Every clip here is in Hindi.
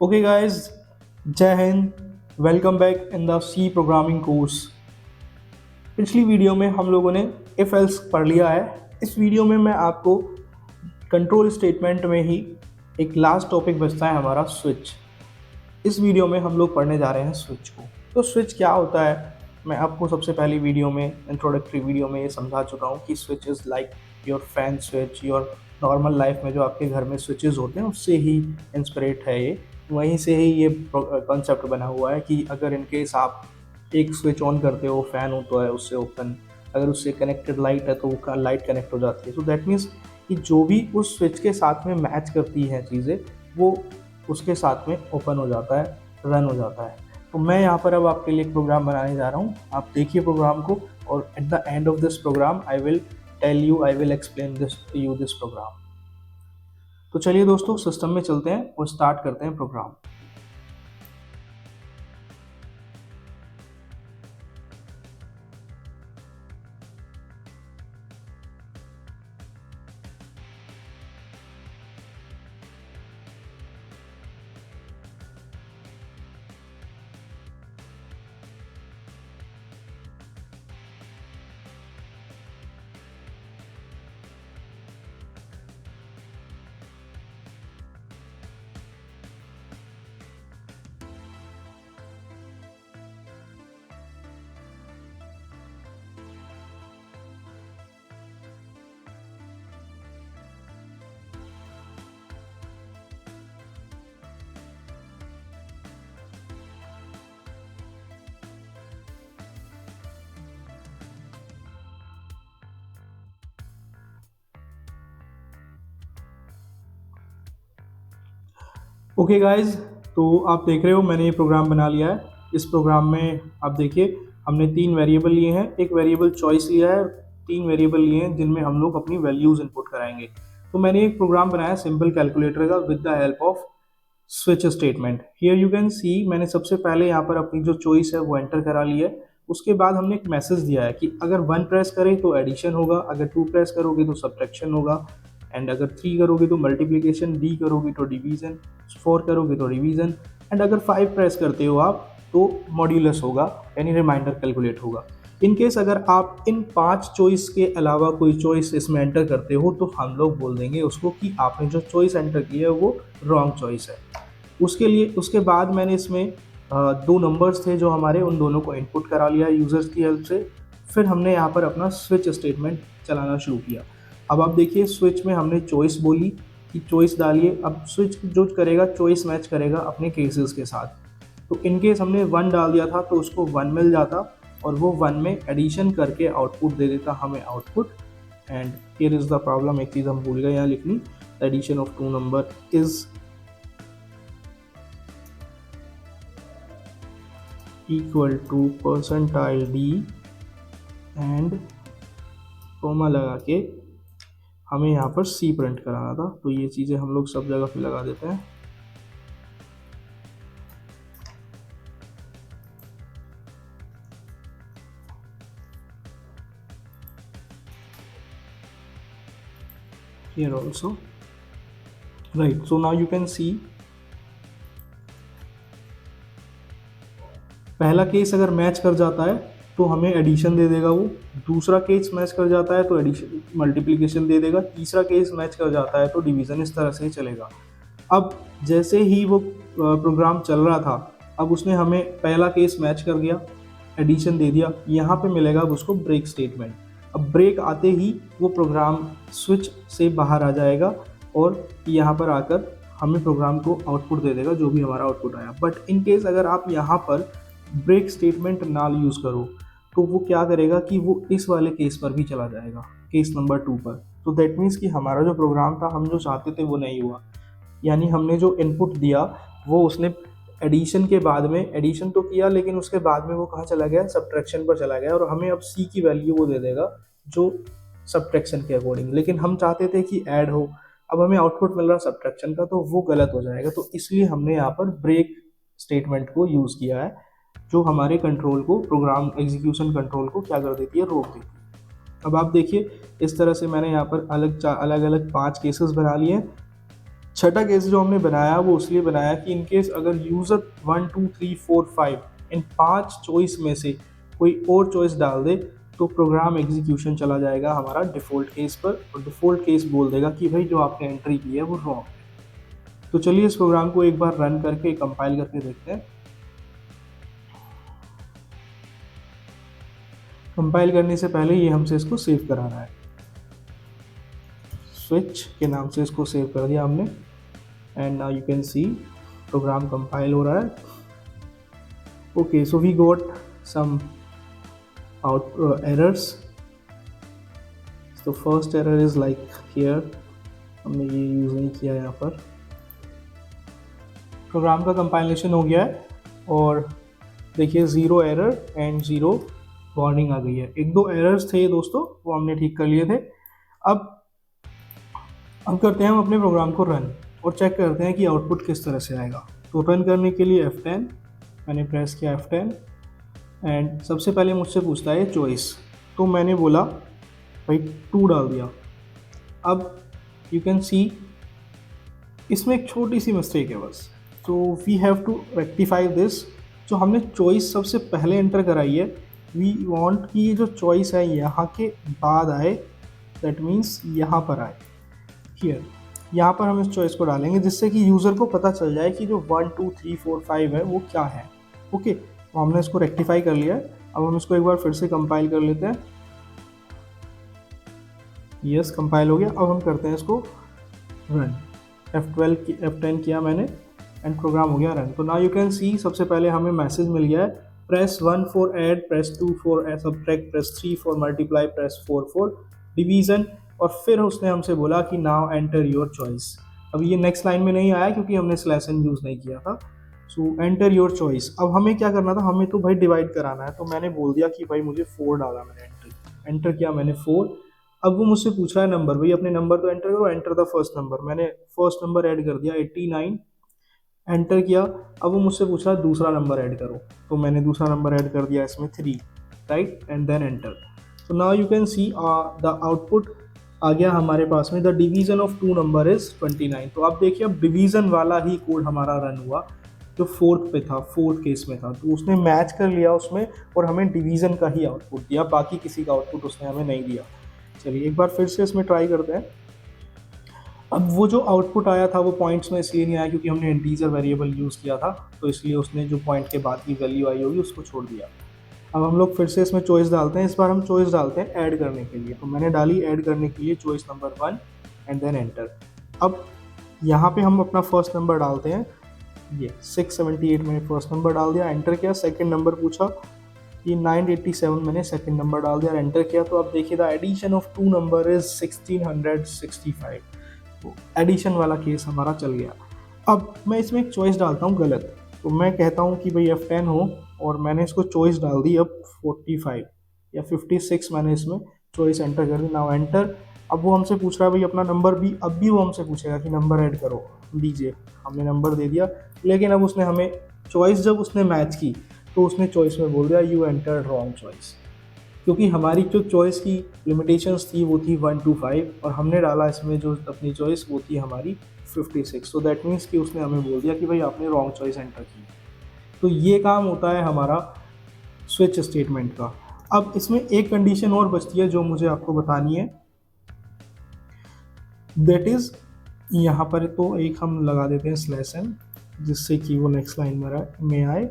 ओके गाइस, जय हिंद। Welcome back in the C programming course. पिछली वीडियो में हम लोगों ने इफ एल्स पढ़ लिया है। इस वीडियो में मैं आपको कंट्रोल स्टेटमेंट में ही एक लास्ट टॉपिक बचता है हमारा स्विच। इस वीडियो में हम लोग पढ़ने जा रहे हैं स्विच को। तो स्विच क्या होता है, मैं आपको सबसे पहली वीडियो में इंट्रोडक्टरी वीडियो में ये समझा चुका हूँ कि switch is like your fan switch. Your normal life में जो आपके घर में स्विचेस होते हैं उससे ही इंस्पिरेट है ये। वहीं से ही ये कॉन्सेप्ट बना हुआ है कि अगर इनकेस आप एक स्विच ऑन करते हो, फैन होता है उससे ओपन, अगर उससे कनेक्टेड लाइट है तो वो लाइट कनेक्ट हो जाती है। सो दैट मीन्स कि जो भी उस स्विच के साथ में मैच करती हैं चीज़ें, वो उसके साथ में ओपन हो जाता है, रन हो जाता है। तो मैं यहाँ पर अब आपके लिए एक प्रोग्राम बनाने जा रहा हूँ। आप देखिए प्रोग्राम को, और at the end of this program I will explain this program. तो चलिए दोस्तों, सिस्टम में चलते हैं और स्टार्ट करते हैं प्रोग्राम। ओके गाइज, तो आप देख रहे हो मैंने ये प्रोग्राम बना लिया है। इस प्रोग्राम में आप देखिए हमने 3 वेरिएबल लिए हैं, एक वेरिएबल चॉइस लिया है, 3 वेरिएबल लिए हैं जिनमें हम लोग अपनी वैल्यूज इनपुट कराएंगे। तो मैंने एक प्रोग्राम बनाया सिंपल कैलकुलेटर का with the help off switch statement. Here you can सी, मैंने सबसे पहले यहाँ पर अपनी जो चॉइस है वो एंटर करा ली है। उसके बाद हमने एक मैसेज दिया है कि अगर 1 प्रेस करें तो एडिशन होगा, अगर 2 प्रेस करोगे तो सब्ट्रैक्शन होगा, एंड अगर 3 करोगे तो मल्टीप्लिकेशन, डी करोगे तो डिवीजन, 4 करोगे तो डिवीजन, एंड अगर 5 प्रेस करते हो आप तो मॉड्यूलस होगा, यानी रिमाइंडर कैलकुलेट होगा। इन केस अगर आप इन 5 चॉइस के अलावा कोई चॉइस इसमें एंटर करते हो तो हम लोग बोल देंगे उसको कि आपने जो चॉइस एंटर की है वो रॉन्ग चॉइस है। उसके बाद मैंने इसमें 2 नंबर्स थे जो हमारे, उन दोनों को इनपुट करा लिया यूज़र्स की हेल्प से। फिर हमने यहाँ पर अपना स्विच स्टेटमेंट चलाना शुरू किया। अब आप देखिए स्विच में हमने चॉइस बोली कि चॉइस डालिए। अब स्विच जो करेगा चॉइस मैच करेगा अपने केसेस के साथ। तो इनकेस हमने 1 डाल दिया था तो उसको 1 मिल जाता, और वो 1 में एडिशन करके आउटपुट दे देता हमें output. And here is the problem, एक चीज़ हम भूल गए यहाँ लिखनी, addition of 2 number is equal to percentile D, and comma लगा के हमें यहाँ पर सी प्रिंट कराना था। तो ये चीज़ें हम लोग सब जगह पे लगा देते हैं। Here also, right, so now you can see पहला केस अगर मैच कर जाता है तो हमें एडिशन दे देगा वो, दूसरा केस मैच कर जाता है तो एडिशन मल्टीप्लिकेशन दे देगा, तीसरा केस मैच कर जाता है तो डिवीज़न। इस तरह से ही चलेगा। अब जैसे ही वो प्रोग्राम चल रहा था, अब उसने हमें पहला केस मैच कर दिया, एडिशन दे दिया, यहाँ पे मिलेगा अब उसको ब्रेक स्टेटमेंट। अब ब्रेक आते ही वो प्रोग्राम स्विच से बाहर आ जाएगा और यहाँ पर आकर हमें प्रोग्राम को आउटपुट दे देगा जो भी हमारा आउटपुट आया। बट इन केस अगर आप यहाँ पर ब्रेक स्टेटमेंट ना यूज़ करो तो वो क्या करेगा कि वो इस वाले केस पर भी चला जाएगा, केस नंबर 2 पर। तो दैट मीन्स कि हमारा जो प्रोग्राम था, हम जो चाहते थे वो नहीं हुआ। यानी हमने जो इनपुट दिया वो उसने एडिशन के बाद में एडिशन तो किया, लेकिन उसके बाद में वो कहाँ चला गया, सब्ट्रैक्शन पर चला गया, और हमें अब सी की वैल्यू वो दे देगा जो सब्ट्रैक्शन के अकॉर्डिंग। लेकिन हम चाहते थे कि ऐड हो, अब हमें आउटपुट मिल रहा सब्ट्रैक्शन का, तो वो गलत हो जाएगा। तो इसलिए हमने यहाँ पर ब्रेक स्टेटमेंट को यूज़ किया है, जो हमारे कंट्रोल को, प्रोग्राम एग्जीक्यूशन कंट्रोल को क्या कर देती है, रोक देती है। अब आप देखिए इस तरह से मैंने यहाँ पर अलग अलग 5 केसेस बना लिए हैं। छठा केस जो हमने बनाया वो इसलिए बनाया कि इनकेस अगर यूज़र 1 2 3 4 5 इन 5 चॉइस में से कोई और चॉइस डाल दे तो प्रोग्राम एग्जीक्यूशन चला जाएगा हमारा डिफ़ॉल्ट केस पर, और डिफ़ॉल्ट केस बोल देगा कि भाई जो आपने एंट्री की है वो रॉन्ग है। तो चलिए इस प्रोग्राम को एक बार रन करके कंपाइल करके देखते हैं। कंपाइल करने से पहले ये हमसे इसको सेव कराना है। स्विच के नाम से इसको सेव कर दिया हमने, and now you can see program compile हो रहा है। Okay, so we got some out errors. तो first error is like here, हमने ये यूज़ नहीं किया यहाँ पर। प्रोग्राम का कंपाइलेशन हो गया है और देखिए 0 एरर एंड 0 वार्निंग आ गई है। एक दो एरर्स थे दोस्तों, वो हमने ठीक कर लिए थे। अब करते हैं हम अपने प्रोग्राम को रन और चेक करते हैं कि आउटपुट किस तरह से आएगा। तो रन करने के लिए F10 मैंने प्रेस किया, F10, एंड सबसे पहले मुझसे पूछता है चॉइस, तो मैंने बोला भाई 2 डाल दिया। अब यू कैन सी इसमें एक छोटी सी मिस्टेक है बस, तो we have to rectify this. जो हमने चॉइस सबसे पहले एंटर कराई है, वी वांट कि ये जो चॉइस है यहाँ के बाद आए, दैट मीन्स यहाँ पर आए, हियर। यहाँ पर हम इस चॉइस को डालेंगे जिससे कि यूज़र को पता चल जाए कि जो 1 2 3 4 5 है वो क्या है। ओके, तो हमने इसको रेक्टिफाई कर लिया है। अब हम इसको एक बार फिर से कंपाइल कर लेते हैं। यस, कंपाइल हो गया। अब हम करते हैं इसको रन। F10 किया मैंने एंड प्रोग्राम हो गया रन। तो नाउ यू कैन सी सबसे पहले हमें मैसेज मिल गया है, press 1 for add, press 2 for subtract, press 3 for multiply, press 4 for division, और फिर उसने हमसे बोला कि नाउ एंटर योर चॉइस। अब ये नेक्स्ट लाइन में नहीं आया क्योंकि हमने स्लैश एन यूज़ नहीं किया था। सो एंटर योर चॉइस। अब हमें क्या करना था, हमें तो भाई डिवाइड कराना है, तो मैंने बोल दिया कि भाई मुझे 4 डाला, मैंने एंटर किया मैंने 4। अब वो मुझसे पूछ रहा है नंबर, भाई अपने नंबर तो एंटर करो, एंटर द फर्स्ट नंबर। मैंने फर्स्ट नंबर ऐड कर दिया 89, एंटर किया। अब वो मुझसे पूछ रहा है दूसरा नंबर ऐड करो, तो मैंने दूसरा नंबर ऐड कर दिया इसमें 3, राइट, एंड देन एंटर। तो now you can see the output आ गया हमारे पास में, the division of 2 number is 29। तो आप देखिए अब डिवीज़न वाला ही कोड हमारा रन हुआ जो फोर्थ पे था, फोर्थ केस में था, तो उसने मैच कर लिया उसमें और हमें डिवीज़न का ही आउटपुट दिया, बाकी किसी का आउटपुट उसने हमें नहीं दिया। चलिए एक बार फिर से इसमें ट्राई करते हैं। अब वो जो आउटपुट आया था वो पॉइंट्स में इसलिए नहीं आया क्योंकि हमने इंटीजर वेरिएबल यूज़ किया था, तो इसलिए उसने जो पॉइंट के बाद की वैल्यू आई होगी उसको छोड़ दिया। अब हम लोग फिर से इसमें चॉइस डालते हैं। इस बार हम चॉइस डालते हैं ऐड करने के लिए, तो मैंने डाली ऐड करने के लिए choice number 1 and then enter. अब यहाँ पे हम अपना फर्स्ट नंबर डालते हैं, ये 678 मैंने फर्स्ट नंबर डाल दिया, एंटर किया। सेकंड नंबर पूछा, ये 987 मैंने सेकंड नंबर डाल दिया, एंटर किया। तो अब देखिए the addition of 2 number is 1665, तो एडिशन वाला केस हमारा चल गया। अब मैं इसमें एक चॉइस डालता हूँ गलत, तो मैं कहता हूँ कि भाई F10 हो, और मैंने इसको चॉइस डाल दी अब 45 या 56, मैंने इसमें चॉइस एंटर कर दी, नाउ एंटर। अब वो हमसे पूछ रहा है भाई अपना नंबर भी, अब भी वो हमसे पूछेगा कि नंबर ऐड करो, दीजिए, हमने नंबर दे दिया। लेकिन अब उसने हमें चॉइस जब उसने मैच की तो उसने चॉइस में बोल दिया यू एंटर रॉन्ग चॉइस, क्योंकि हमारी जो चॉइस की लिमिटेशंस थी वो थी 1 to 5 और हमने डाला इसमें जो अपनी चॉइस वो थी हमारी 56। सो दैट मीन्स कि उसने हमें बोल दिया कि भाई आपने रॉन्ग चॉइस एंटर की। तो ये काम होता है हमारा स्विच स्टेटमेंट का। अब इसमें एक कंडीशन और बचती है जो मुझे आपको बतानी है, दैट इज़ यहाँ पर तो एक हम लगा देते हैं स्लैश एन जिससे कि वो नेक्स्ट लाइन में आए,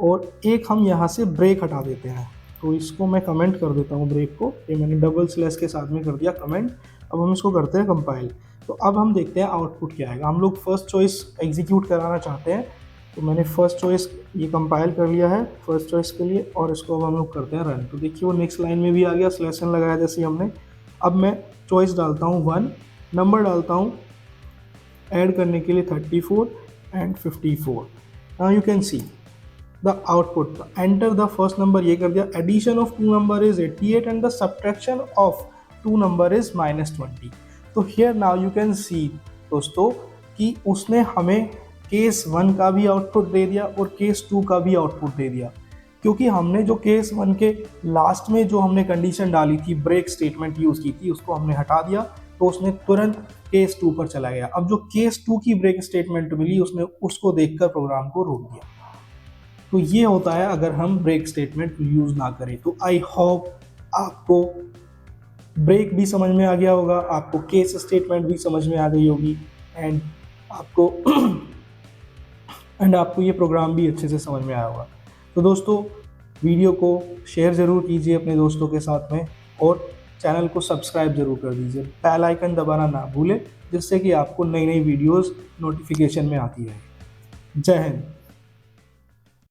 और एक हम यहाँ से ब्रेक हटा देते हैं। तो इसको मैं कमेंट कर देता हूँ ब्रेक को, ये मैंने डबल स्लैश के साथ में कर दिया कमेंट। अब हम इसको करते हैं कंपाइल। तो अब हम देखते हैं आउटपुट क्या आएगा। हम लोग फर्स्ट चॉइस एग्जीक्यूट कराना चाहते हैं, तो मैंने फर्स्ट चॉइस ये कंपाइल कर लिया है फर्स्ट चॉइस के लिए, और इसको अब हम लोग करते हैं रन। तो देखिए वो नेक्स्ट लाइन में भी आ गया, स्लैश एन लगाया जैसे हमने। अब मैं चॉइस डालता हूँ 1, नंबर डालता हूँ ऐड करने के लिए 34 and 54। Now you can see the output, enter the first number ये कर दिया, addition of 2 number is 88 and the subtraction of 2 number is -20। तो here now you can see दोस्तों कि उसने हमें केस 1 का भी आउटपुट दे दिया और केस 2 का भी आउटपुट दे दिया, क्योंकि हमने जो केस 1 के लास्ट में जो हमने कंडीशन डाली थी, ब्रेक स्टेटमेंट यूज़ की थी, उसको हमने हटा दिया। तो उसने तुरंत केस 2 पर चला गया। अब जो केस 2 की ब्रेक स्टेटमेंट मिली उसने उसको देखकर प्रोग्राम को रोक दिया। तो ये होता है अगर हम ब्रेक स्टेटमेंट यूज़ ना करें। तो आई होप आपको ब्रेक भी समझ में आ गया होगा, आपको केस स्टेटमेंट भी समझ में आ गई होगी एंड आपको आपको ये प्रोग्राम भी अच्छे से समझ में आया होगा। तो दोस्तों वीडियो को शेयर ज़रूर कीजिए अपने दोस्तों के साथ में और चैनल को सब्सक्राइब ज़रूर कर दीजिए। बेल आइकन दबाना ना भूलें जिससे कि आपको नई नई वीडियोस नोटिफिकेशन में आती रहे। जय हिंद।